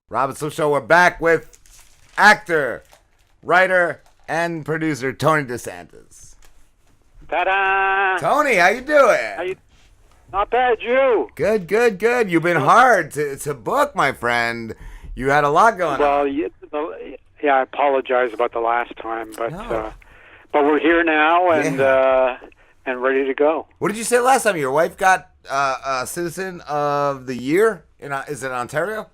Robinson Show, we're back with actor, writer, and producer Tony DeSantis. Ta-da! Tony, how you doing? Not bad, you. Good. You've been hard to book, my friend. You had a lot going on. Well, I apologize about the last time, but No. but we're here now and ready to go. What did you say last time? Your wife got Citizen of the Year? Is it Ontario?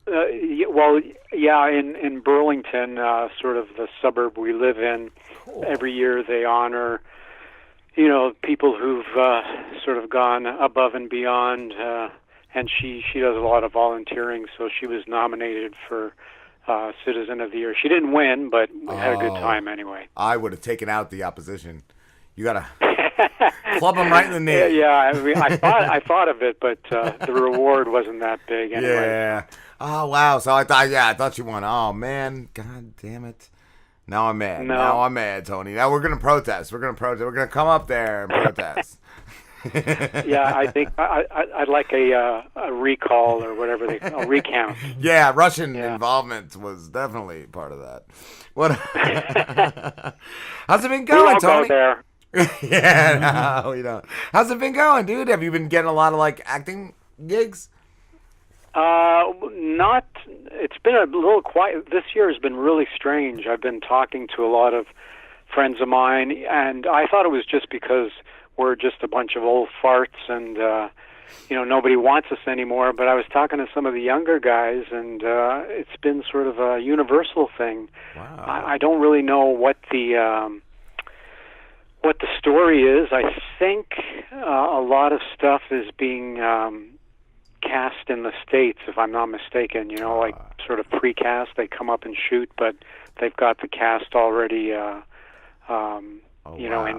In Burlington, sort of the suburb we live in. Cool. Every year they honor, people who've sort of gone above and beyond. And she does a lot of volunteering, so she was nominated for Citizen of the Year. She didn't win, but we had a good time anyway. I would have taken out the opposition. You gotta club them right in the knee. Yeah. I mean, I thought of it, but the reward wasn't that big anyway. Yeah. Oh wow. So I thought you won. Oh man, God damn it. Now I'm mad. No. Now I'm mad, Tony. Now we're gonna protest. We're gonna come up there and protest. Yeah, I think I'd like a recall or whatever they call a recount. Yeah, Russian involvement was definitely part of that. What? How's it been going, We won't Tony? go there. Yeah, no, we don't. How's it been going, dude? Have you been getting a lot of acting gigs? Not. It's been a little quiet. This year has been really strange. I've been talking to a lot of friends of mine, and I thought it was just because we're just a bunch of old farts and nobody wants us anymore. But I was talking to some of the younger guys, and it's been sort of a universal thing. Wow. I don't really know what the story is. I think a lot of stuff is being cast in the States, if I'm not mistaken. Sort of precast. They come up and shoot, but they've got the cast already, in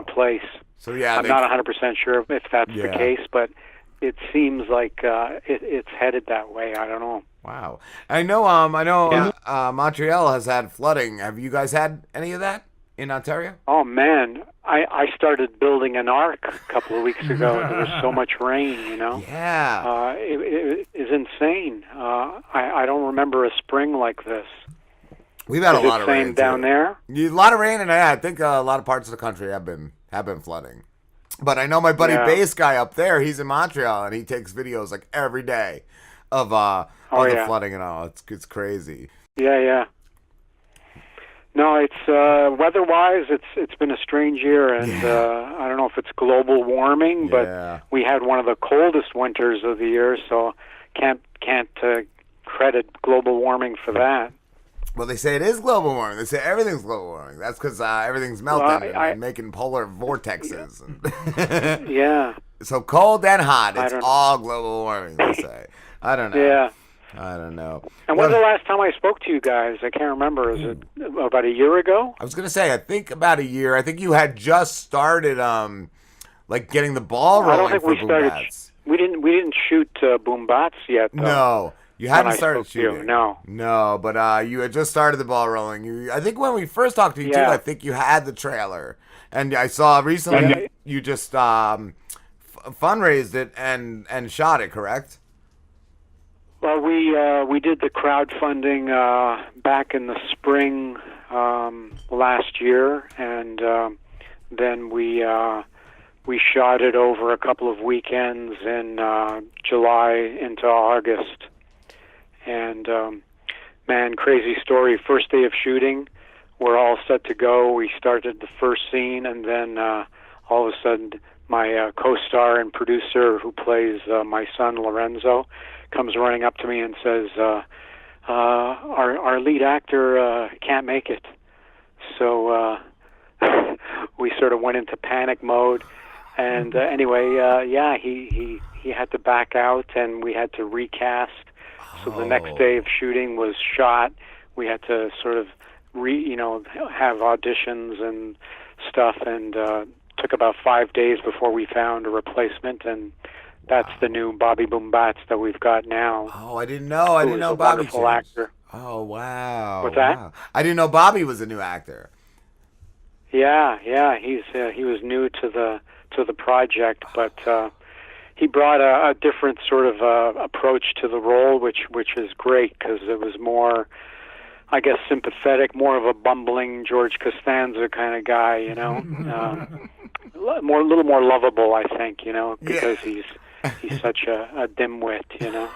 place. So yeah, I'm not 100% sure if that's the case, but it seems like it's headed that way. I don't know. Wow. I know. Montreal has had flooding. Have you guys had any of that in Ontario? Oh man, I started building an ark a couple of weeks ago. There was so much rain, Yeah. It is insane. I don't remember a spring like this. We've had Is a lot of rain same down too. there? A lot of rain, and I think a lot of parts of the country have been flooding. But I know my buddy bass guy up there. He's in Montreal, and he takes videos every day of the flooding and all. It's crazy. Yeah. No, it's weather-wise, it's been a strange year, and I don't know if it's global warming, but we had one of the coldest winters of the year, so can't credit global warming for that. Well, they say it is global warming. They say everything's global warming. That's because everything's melting and making polar vortexes. Yeah. So cold and hot, it's all global warming, they say. I don't know. Yeah. I don't know. And when's the last time I spoke to you guys? I can't remember. Is it about a year ago? I was going to say, I think about a year. I think you had just started, getting the ball rolling. I don't think for we started. Boombats. We didn't shoot Boombats yet, though. No. You hadn't started shooting. You, no. No, but you had just started the ball rolling. I think when we first talked to you, too, I think you had the trailer. And I saw recently you just fundraised it and shot it, correct? Well, we did the crowdfunding back in the spring last year, and then we shot it over a couple of weekends in July into August. And man, crazy story. First day of shooting, we're all set to go. We started the first scene, and then all of a sudden, my co-star and producer, who plays my son Lorenzo, comes running up to me and says, our lead actor can't make it. So we sort of went into panic mode, and he had to back out, and we had to recast. So the next day of shooting was shot. We had to sort of have auditions and stuff, and took about 5 days before we found a replacement, and that's the new Bobby Boombats that we've got now. Oh, I didn't know. I didn't know Bobby. Wonderful actor. Oh, wow. What's that? Wow. I didn't know Bobby was a new actor. Yeah. He was new to the project, but he brought a different sort of approach to the role, which is great because it was more, I guess, sympathetic, more of a bumbling George Costanza kind of guy, you know, a little more lovable, I think, you know, because he's such a dimwit, you know.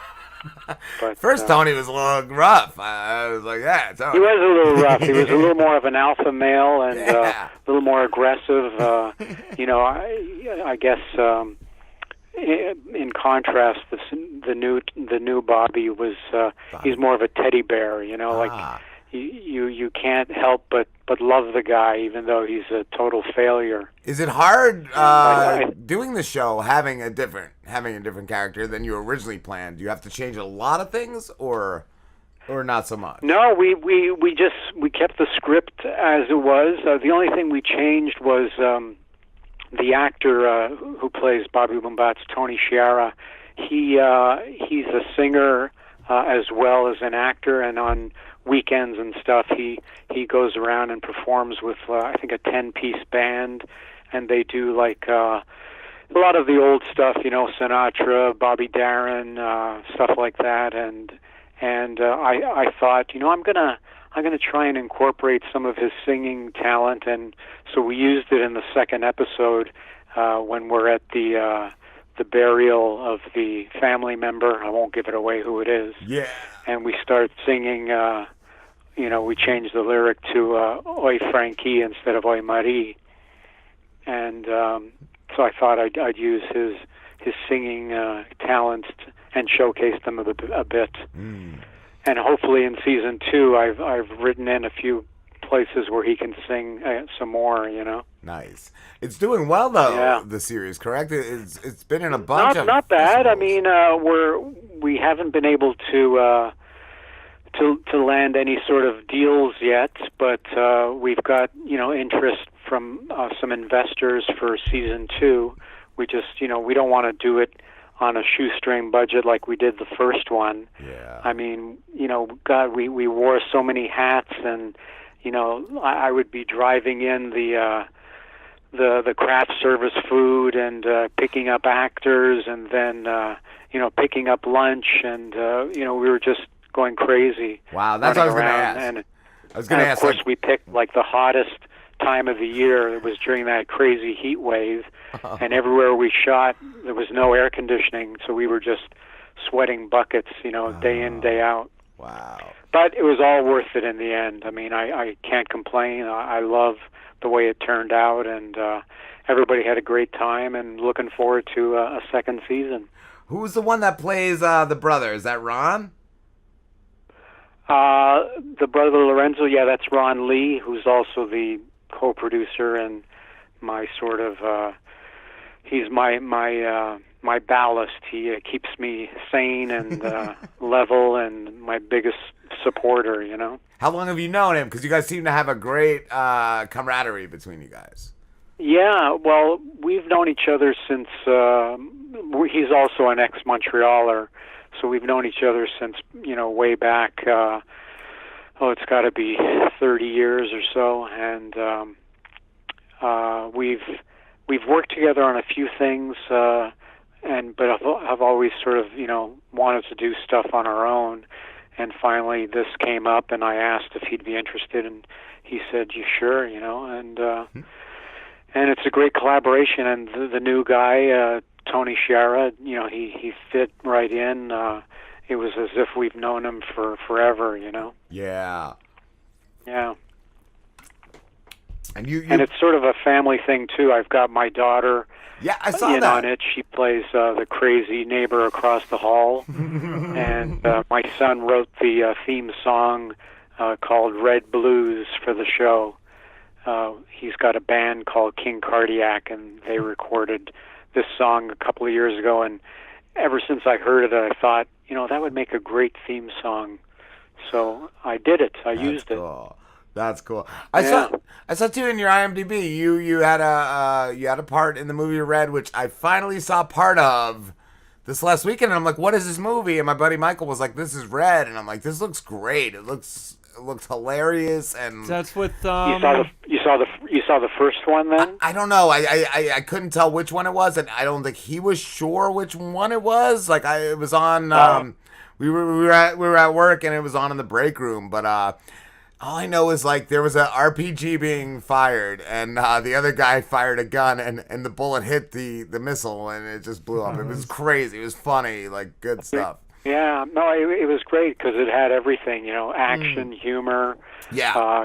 But, first, Tony was a little rough. I was like, yeah, Tony. He was a little rough. He was a little more of an alpha male and a little more aggressive. You know, I guess in contrast, the new Bobby was he's more of a teddy bear. You know, like you can't help but love the guy, even though he's a total failure. Is it hard doing the show, having a different character than you originally planned? Do you have to change a lot of things, or not so much? No, we kept the script as it was. The only thing we changed was the actor who plays Bobby Boombats, Tony Sciarra. He's a singer as well as an actor, and on weekends and stuff, he goes around and performs with I think a 10-piece band, and they do like a lot of the old stuff, you know, Sinatra, Bobby Darin, stuff like that, and I thought, you know, I'm gonna try and incorporate some of his singing talent, and so we used it in the second episode when we're at the burial of the family member. I won't give it away who it is. Yeah. And we start singing, you know, we changed the lyric to Oi Frankie instead of Oi Marie. And so I thought I'd use his singing talents and showcase them a bit. Mm. And hopefully in season 2, I've written in a few places where he can sing some more, you know. Nice. It's doing well though, the series, correct? It's been in a bunch of not bad. I mean, we haven't been able to land any sort of deals yet, but we've got, you know, interest from some investors for season 2. We just, you know, we don't want to do it on a shoestring budget like we did the first one. Yeah. I mean, you know, God, we wore so many hats, and you know, I would be driving in the craft service food and picking up actors, and then you know, picking up lunch, and you know, we were just going crazy. Wow, that's what I was going to ask. And of course, we picked like the hottest time of the year. It was during that crazy heat wave, and everywhere we shot, there was no air conditioning, so we were just sweating buckets, you know, day in, day out. Wow. But it was all worth it in the end. I mean, I can't complain. I love the way it turned out, and everybody had a great time, and looking forward to a second season. Who's the one that plays the brother? Is that Ron? The brother Lorenzo, yeah, that's Ron Lee, who's also the co-producer and my sort of, he's my ballast. He keeps me sane and level, and my biggest supporter, you know. How long have you known him? Because you guys seem to have a great camaraderie between you guys. Yeah, well, we've known each other since, he's also an ex-Montrealer, so we've known each other since, you know, way back, it's got to be 30 years or so, and we've worked together on a few things, but I've always sort of, you know, wanted to do stuff on our own, and finally this came up, and I asked if he'd be interested, and he said, "You sure?" You know, and it's a great collaboration, and the new guy, Tony Sciarra, you know, he fit right in. It was as if we've known him for forever, you know. Yeah. Yeah. And and it's sort of a family thing too. I've got my daughter. Yeah, I saw that. On it. She plays the crazy neighbor across the hall, and my son wrote the theme song called Red Blues for the show. He's got a band called King Cardiac, and they recorded this song a couple of years ago, and ever since I heard it, I thought, you know, that would make a great theme song. So I did it. I used cool. That's cool. I saw too in your IMDb. You had a part in the movie Red, which I finally saw part of this last weekend. And I'm like, what is this movie? And my buddy Michael was like, this is Red, and I'm like, this looks great. It looks hilarious, and that's with you saw saw the first one then? I don't know. I couldn't tell which one it was, and I don't think he was sure which one it was. Like it was on. We were at work, and it was on in the break room. But all I know is like there was a RPG being fired, and the other guy fired a gun, and the bullet hit the missile, and it just blew up. It was crazy. It was funny, like good stuff. Yeah, no, it was great because it had everything, action, humor,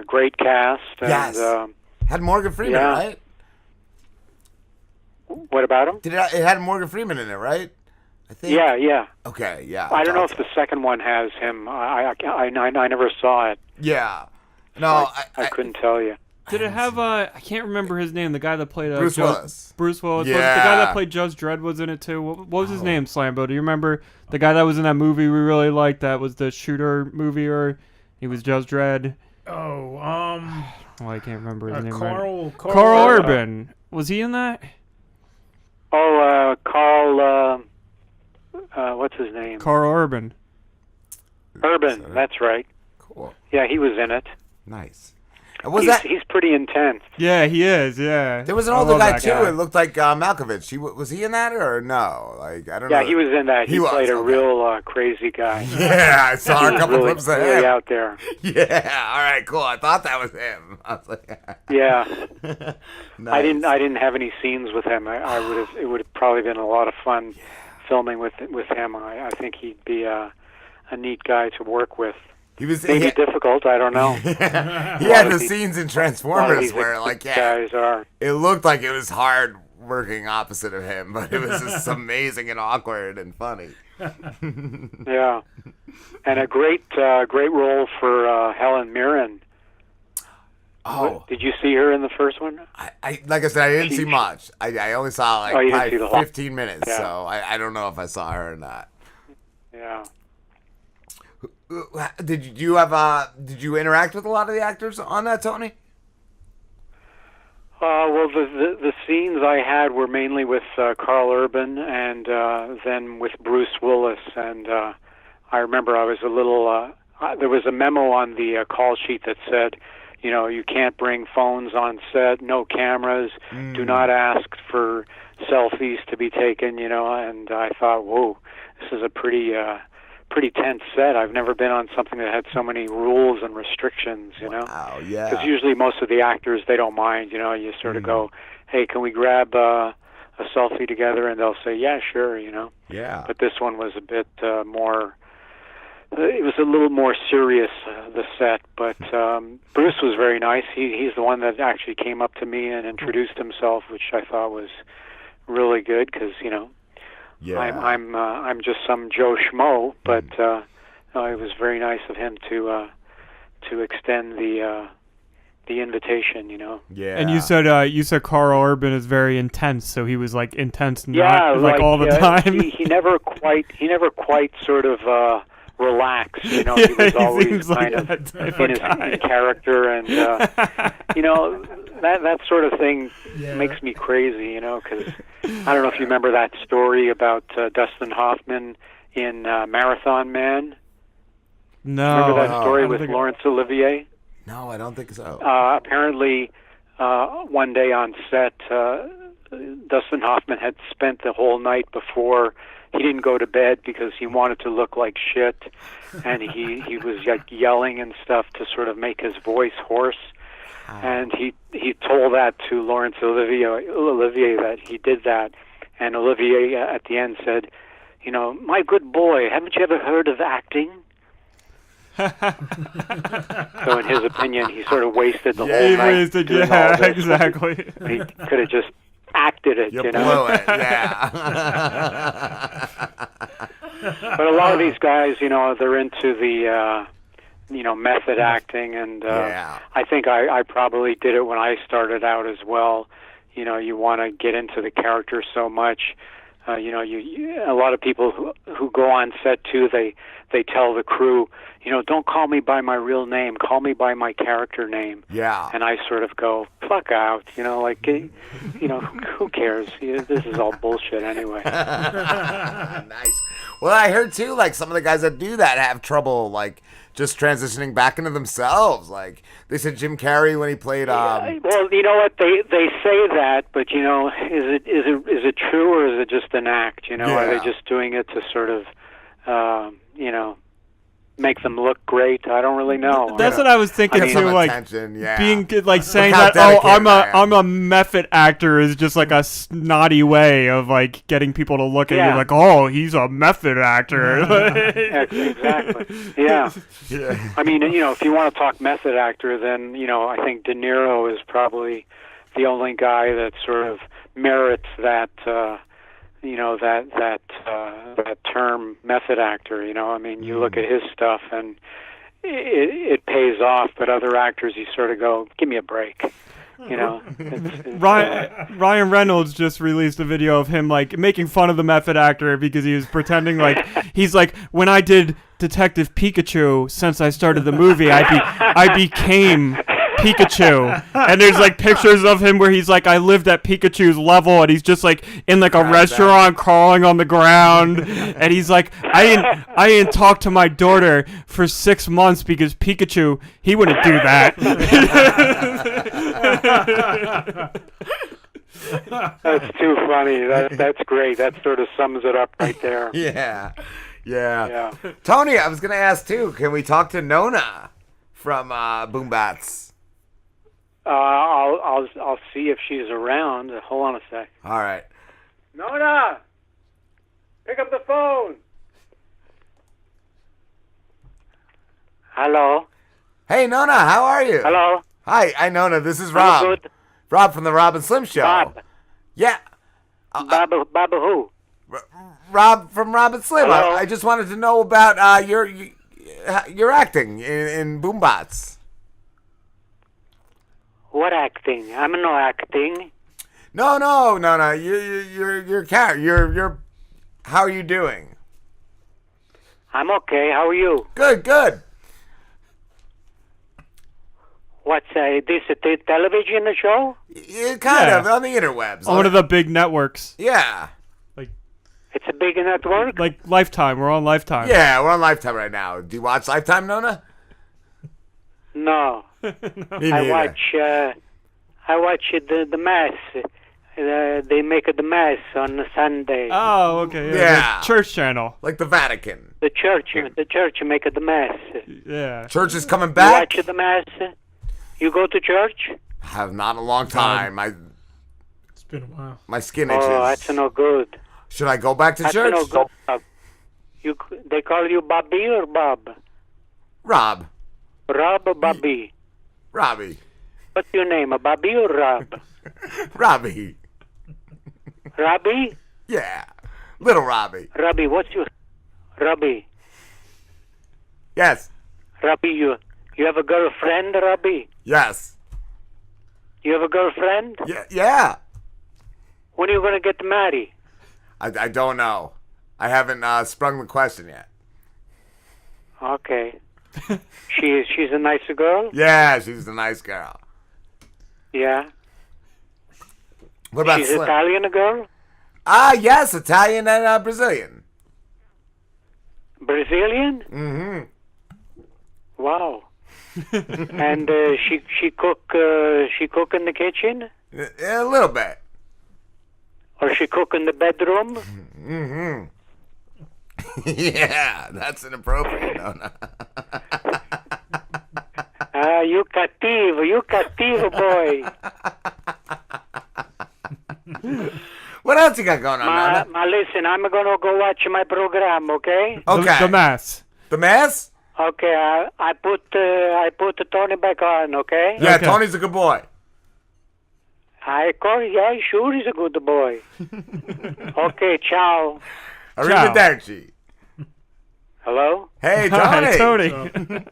great cast. And, yes. Had Morgan Freeman, right? What about him? It had Morgan Freeman in it, right? I think. Yeah. Okay, yeah. I don't know if the second one has him. I never saw it. Yeah. No, I couldn't tell you. Did it have I can't remember his name. The guy that played Bruce Willis. Bruce Willis. Yeah. The guy that played Judge Dredd was in it too. What was his name, Slambo? Do you remember the guy that was in that movie we really liked? That was the shooter movie, or he was Judge Dredd. Oh, well, I can't remember his name. Carl Urban. Was he in that? Oh, Carl. What's his name? Carl Urban. Urban. That's right. Cool. Yeah, he was in it. Nice. He's pretty intense. Yeah, he is. Yeah. There was an older guy too. It looked like Malkovich. Was he in that or no? Like I don't know. Yeah, he was in that. He played a real crazy guy. Yeah, I saw a couple clips of him. Really out there. Yeah. All right. Cool. I thought that was him. I was like, yeah. Nice. I didn't have any scenes with him. It would have probably been a lot of fun filming with him. I think he'd be a neat guy to work with. Maybe difficult, I don't know. He had the scenes in Transformers where, like, guys are. It looked like it was hard working opposite of him, but it was just amazing and awkward and funny. Yeah, and a great role for Helen Mirren. Oh, did you see her in the first one? I like I said, I didn't see much. I only saw like probably 15 minutes, yeah. So I don't know if I saw her or not. Yeah. Did you interact with a lot of the actors on that, Tony? Well, the scenes I had were mainly with Carl Urban and then with Bruce Willis. And I remember I was a little. There was a memo on the call sheet that said, you can't bring phones on set, no cameras, do not ask for selfies to be taken. And I thought, whoa, this is a pretty tense set. I've never been on something that had so many rules and restrictions, Wow, yeah. Because usually most of the actors, they don't mind, you sort of go, hey, can we grab a selfie together? And they'll say, yeah, sure, Yeah. But this one was a bit more, it was a little more serious, the set. But Bruce was very nice. He's the one that actually came up to me and introduced himself, which I thought was really good because, Yeah. I'm just some Joe Schmo, but it was very nice of him to extend the invitation, Yeah. And you said Carl Urban is very intense, so he was like intense, like all the time. He never quite sort of relaxed. He was always kind of in his character, and that sort of thing makes me crazy, because I don't know if you remember that story about Dustin Hoffman in Marathon Man. No. Remember that story with Laurence Olivier? No, I don't think so. Apparently, one day on set, Dustin Hoffman had spent the whole night before. He didn't go to bed because he wanted to look like shit, and he was like yelling and stuff to sort of make his voice hoarse. And he told that to Laurence Olivier that he did that, and Olivier at the end said, my good boy, haven't you ever heard of acting? So in his opinion, he sort of wasted the whole night. Exactly. He could have just acted it, You blew it, yeah. But a lot of these guys, they're into the method acting, and I think I probably did it when I started out as well. You want to get into the character so much. A lot of people who go on set too, they tell the crew, don't call me by my real name, call me by my character name. Yeah. And I sort of go, fuck out. Who cares? This is all bullshit anyway. Nice. Well, I heard too, like some of the guys that do that have trouble, like just transitioning back into themselves. Like they said, Jim Carrey when he played. Well, you know what they say that, but is it true or is it just an act? Are they just doing it to sort of, make them look great? I don't really know. That's what I was thinking too. Like being like saying that. I'm a method actor is just like a snotty way of like getting people to look at you like, oh, he's a method actor. Exactly. Yeah. I mean, if you want to talk method actor, then I think De Niro is probably the only guy that sort of merits that. That term method actor, I mean, you look at his stuff and it pays off, but other actors, you sort of go, give me a break. Ryan Reynolds just released a video of him like making fun of the method actor because he was pretending like he's like, when I did Detective Pikachu, since I started the movie, I became Pikachu, and there's like pictures of him where he's like, I lived at Pikachu's level, and he's just like in like a restaurant crawling on the ground, and he's like, I didn't talk to my daughter for 6 months because Pikachu, he wouldn't do that. That's too funny. That's great. That sort of sums it up right there. Yeah. Tony, I was gonna ask too, can we talk to Nonna from Boombats? I'll see if she's around. Hold on a sec. All right. Nonna, pick up the phone. Hello. Hey, Nonna, how are you? Hello. Hi, Nonna. This is Rob. I'm good. Rob from the Rob and Slim Show. Bob. Yeah. Bob who? Rob from Rob and Slim. Hello? I just wanted to know about your acting in Boombats. What acting? I'm no acting. No. You're how are you doing? I'm okay. How are you? Good. What's this a television show? Kind of on the interwebs. On one of the big networks. Yeah. It's a big network? Like Lifetime. We're on Lifetime. Yeah, we're on Lifetime right now. Do you watch Lifetime, Nonna? No. I watch the mass. They make the mass on Sunday. Oh, okay. Yeah. The church channel. Like the Vatican. The church make the mass. Yeah. Church is coming back. You watch the mass? You go to church? Have not a long time. It's been a while. My skin itches. Oh, that's no good. Should I go back to church? That's no good. They call you Bobby or Bob? Rob. Rob or Bobby? Robbie. What's your name, Bobby or Rob? Robbie. Robbie? Yeah. Little Robbie. Robbie, what's your... Robbie. Yes. Robbie, you have a girlfriend, Robbie? Yes. You have a girlfriend? Yeah. When are you going to get married? I don't know. I haven't sprung the question yet. Okay. She's a nice girl? Yeah, she's a nice girl. Yeah. What about She's Slim? Italian girl? Yes, Italian and Brazilian. Brazilian? Mm-hmm. Wow. And she cook in the kitchen? A little bit. Or she cook in the bedroom? Mm-hmm. Yeah, that's inappropriate, Nonna. You cattivo, boy. What else you got going on, Nonna? Listen, I'm gonna go watch my program, okay? Okay. The Mass. The Mass? Okay, I put Tony back on, okay? Yeah, Okay. Tony's a good boy. Yeah, sure he's a good boy. Okay, ciao. Arrivederci. Hello? Hey, Hi, Tony. Tony.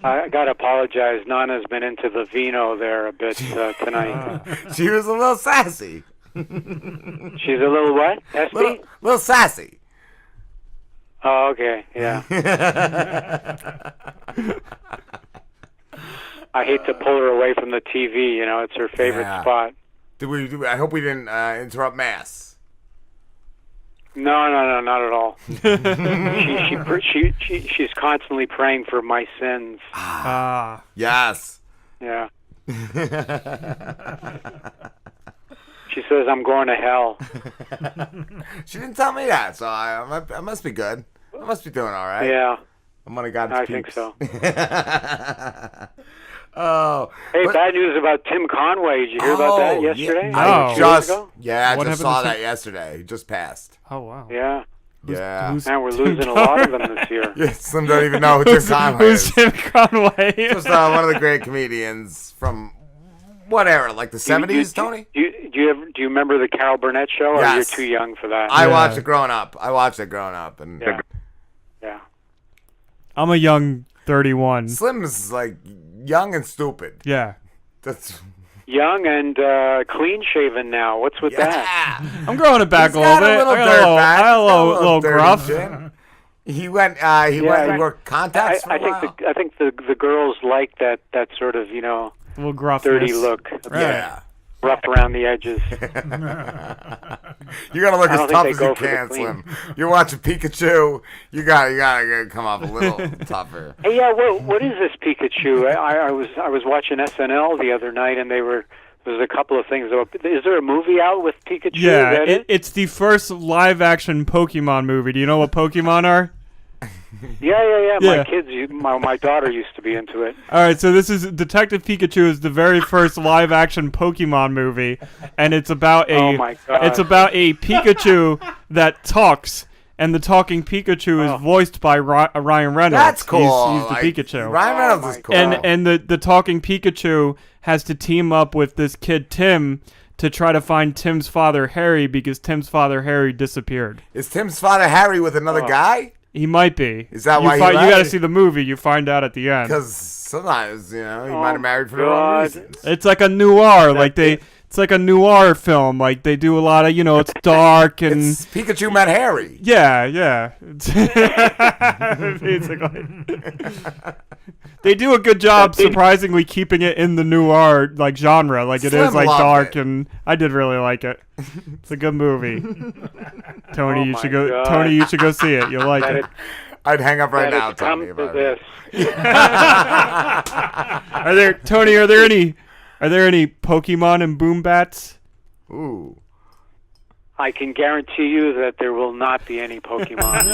I gotta apologize. Nana's been into the vino there a bit tonight. She was a little sassy. She's a little what? Espy? Little sassy. Oh, okay, yeah. I hate to pull her away from the TV. You know, it's her favorite spot. I hope we didn't interrupt Mass. No, not at all. She's constantly praying for my sins. Yes. Yeah. She says I'm going to hell. She didn't tell me that, so I must be good. I must be doing all right. Yeah. I'm gonna God's I peeps. think so. Oh. Hey, bad news about Tim Conway. Did you hear about that yesterday? Yeah. I just saw that yesterday. He just passed. Oh, wow. Yeah. Yeah. Man, we're losing a lot of them this year. Yeah, some don't even know who Tim Conway Who's is. Tim Conway? Just one of the great comedians from what era? Like the 70s, Tony? Do you remember the Carol Burnett show? Or Yes. you're too young for that? I watched it growing up. And Yeah. I'm a young 31. Slim's like young and stupid. Yeah. That's Young and clean-shaven now. What's with that? I'm growing it back He's a little got bit. little I got dirt back. I got a little dirty gruff. chin. He went. He worked contacts for a while. I think the girls like that sort of, you know, A little gruffness. dirty look. Yeah. Rough around the edges. You gotta look I as don't tough think as they you go for the can, clean. Slim. You're watching Pikachu. You gotta come off a little tougher. Hey, yeah, what is this Pikachu? I was watching SNL the other night, and there's a couple of things. Is there a movie out with Pikachu? Yeah, Is that it's the first live-action Pokemon movie. Do you know what Pokemon are? Yeah. Yeah. My kids, my daughter used to be into it. All right, so this is Detective Pikachu is the very first live-action Pokemon movie, and it's about Oh my God. it's about a Pikachu that talks, and the talking Pikachu is voiced by Ryan Reynolds. That's cool. He's the Pikachu. Ryan Reynolds is cool. And the talking Pikachu has to team up with this kid Tim to try to find Tim's father Harry because Tim's father Harry disappeared. Is Tim's father Harry with another guy? He might be. Is that you why he You got to left? see the movie. You find out at the end. Because sometimes, he Oh, might have married for the wrong reasons. It's like a noir. It's like a noir film. Like they do a lot of, it's dark and It's Pikachu met Harry. yeah. Basically, they do a good job, surprisingly keeping it in the noir genre. Like it is Slim loved dark, it. and I did really like it. It's a good movie. Tony, Oh you my should go. God. Tony, you should go see it. You'll like it. I'd hang up right That now, it's come Tony. to About it. this. Are there any Pokemon and Boombats? Ooh. I can guarantee you that there will not be any Pokemon.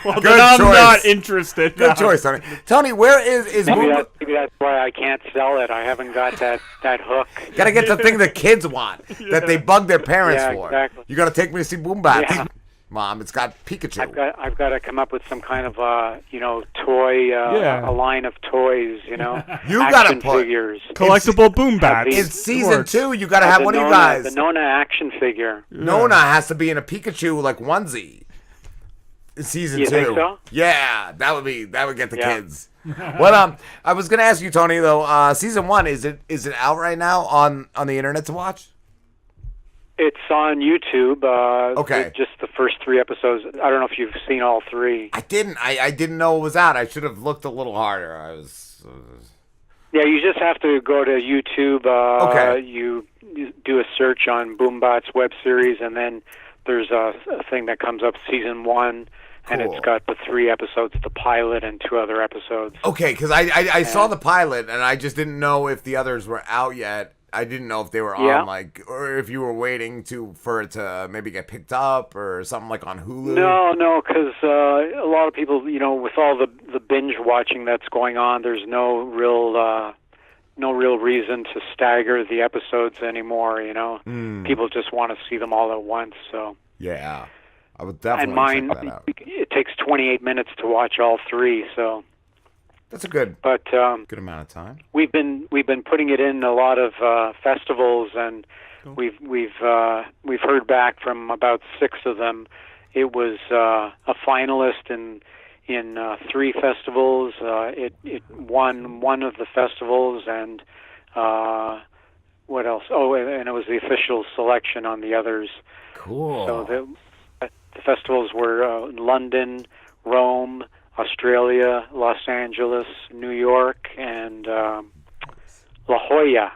Well, Good then I'm choice. not interested. Good choice, Tony. Tony, where is Boomba? Maybe that's why I can't sell it. I haven't got that hook. Gotta get the thing the kids want that they bug their parents Yeah, for. exactly. You gotta take me to see Boombats. Yeah. Mom, it's got Pikachu. I've got to come up with some kind of toy, a line of toys, You gotta action put- figures. Collectible Boombats. Have In these- season 2, you gotta have The one of you Nonna- guys. The Nonna action figure. Nonna has to be in a Pikachu onesie. In season You 2. think so? Yeah, that would get the Yeah. kids. Well, I was gonna ask you, Tony, though. Season 1 is it out right now on the internet to watch? It's on YouTube. Okay. Just the first 3 episodes. I don't know if you've seen all 3. I didn't. I didn't know it was out. I should have looked a little harder. I was. Yeah, you just have to go to YouTube. Okay. You do a search on Boombats Webseries, and then there's a thing that comes up, season 1, and Cool. it's got the 3 episodes, the pilot, and 2 other episodes. Okay, because I saw the pilot and I just didn't know if the others were out yet. I didn't know if they were Yeah. on or if you were waiting for it to maybe get picked up or something like on Hulu. No, because a lot of people, with all the binge watching that's going on, there's no real reason to stagger the episodes anymore. People just want to see them all at once. So. Yeah, I would And definitely mine, check that out. it takes 28 minutes to watch all 3. So. That's a good But good amount of time. we've been putting it in a lot of festivals, and we've heard back from about 6 of them. It was a finalist in 3 festivals. It won one of the festivals, and what else? Oh, and it was the official selection on the others. Cool. So the festivals were in London, Rome, Australia, Los Angeles, New York, and La Jolla.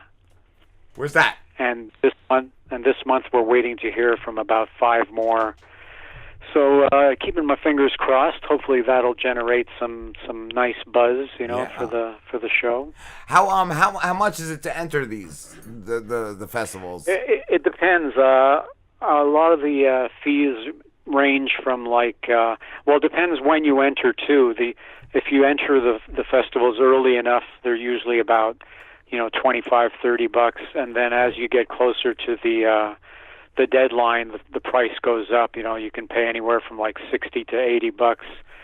Where's that? And this month we're waiting to hear from about 5 more. So keeping my fingers crossed. Hopefully that'll generate some nice buzz, for the show. How much is it to enter the festivals? It depends. A lot of the fees range from it depends when you enter too. If you enter the festivals early enough, they're usually about $25-$30, and then as you get closer to the deadline, the price goes up. You can pay anywhere from like $60 to $80.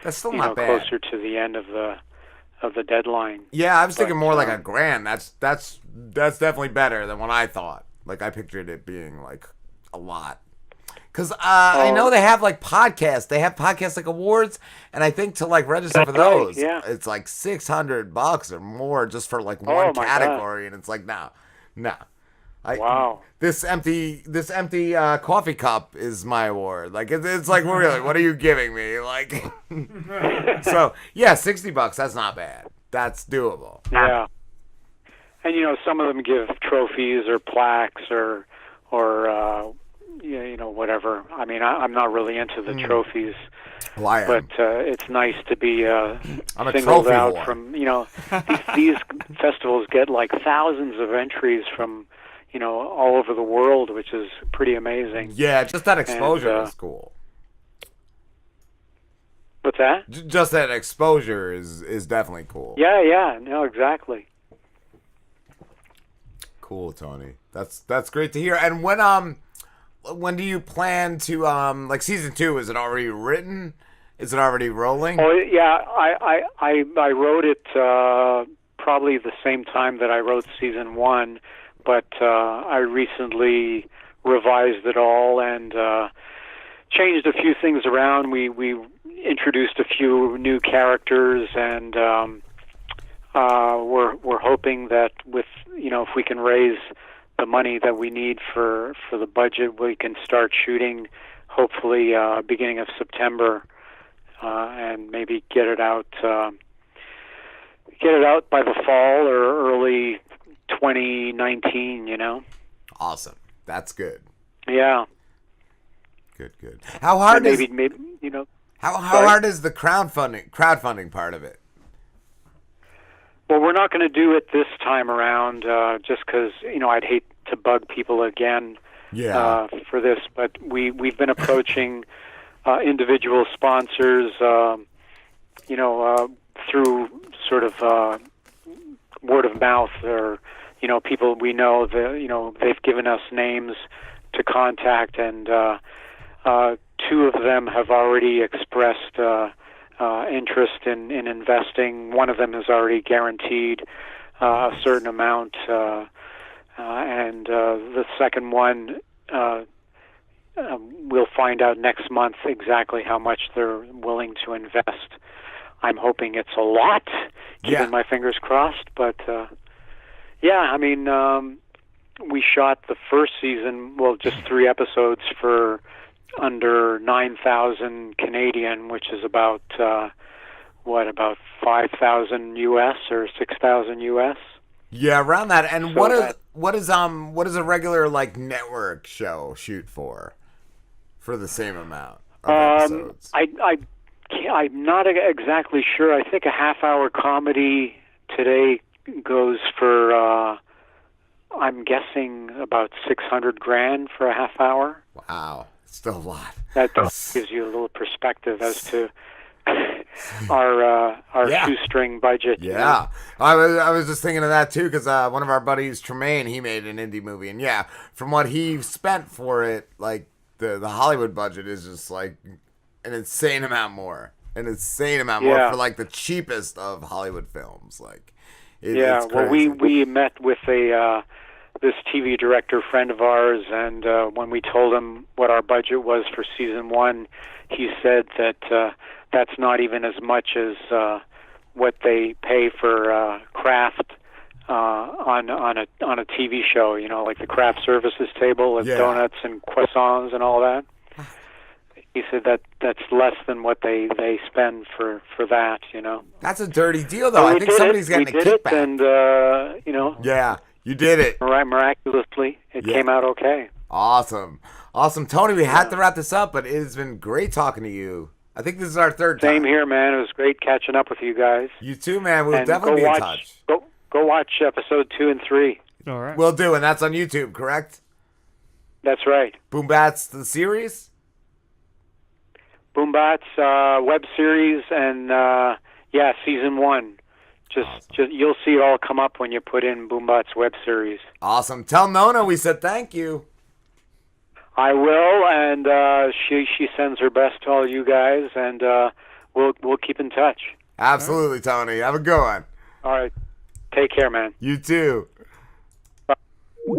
That's still not bad. Closer to the end of the deadline. Yeah, I was thinking more like $1,000. That's definitely better than what I thought. Like I pictured it being like a lot. Because I know they have like podcasts. They have podcasts like awards, and I think to like register for those, it's like $600 or more just for like one category, and it's like no. Wow. This empty coffee cup is my award. Like it's like really, what are you giving me? Like, so yeah, $60. That's not bad. That's doable. Yeah. And some of them give trophies or plaques or whatever. I mean, I'm not really into the trophies, but it's nice to be singled out whore. From these festivals get like thousands of entries from all over the world, which is pretty amazing. Yeah, just that exposure is cool. What's that? Just that exposure is definitely cool. Yeah, no, exactly. Cool, Tony. That's great to hear. And when do you plan to like season 2? Is it already written? Is it already rolling? Oh yeah, I wrote it probably the same time that I wrote season 1, but I recently revised it all and changed a few things around. We introduced a few new characters, and we're hoping that with if we can raise the money that we need for the budget, we can start shooting hopefully beginning of September, and maybe get it out by the fall or early 2019. Awesome. That's good. Yeah. Good. How hard is maybe how hard is the crowdfunding part of it? Well, we're not going to do it this time around, just because I'd hate to bug people again for this. But we've been approaching individual sponsors, through sort of word of mouth, or people we know. They've given us names to contact, and 2 of them have already expressed interest in investing. One of them has already guaranteed a certain amount, and the second one, we'll find out next month exactly how much they're willing to invest. I'm hoping it's a lot, keeping my fingers crossed, but I mean, we shot the first season, just 3 episodes for under 9,000 Canadian, which is about about 5,000 US or 6,000 US. Yeah, around that. And so what is a regular like network show shoot for the same amount of episodes? I'm not exactly sure. I think a half-hour comedy today goes for I'm guessing about $600,000 for a half hour. Wow. Still a lot. That gives you a little perspective as to our shoestring budget. Yeah, I was just thinking of that too, because one of our buddies, Tremaine, he made an indie movie, and from what he spent for it, like the Hollywood budget is just like an insane amount more for like the cheapest of Hollywood films. Like, it's crazy. Well, we met with this TV director friend of ours, and when we told him what our budget was for season 1, he said that that's not even as much as what they pay for craft on a TV show. Like the craft services table with donuts and croissants and all that. he said that's less than what they spend for that, you know. That's a dirty deal, though. I think somebody's getting a kickback. We did it, and you know. Yeah, you did it. Miraculously, it came out okay. Awesome, Tony. We had to wrap this up, but it has been great talking to you. I think this is our third time. Same here, man. It was great catching up with you guys. You too, man. We'll definitely be in touch. Go watch episode 2 and 3. All right. Will do, and that's on YouTube, correct? That's right. Boombats, the series? Boombats, web series, and season 1. Just you'll see it all come up when you put in Boombats web series. Awesome. Tell Nonna we said thank you. I will, and she sends her best to all you guys, and we'll keep in touch. Absolutely, Tony. Have a good one. All right. Take care, man. You too.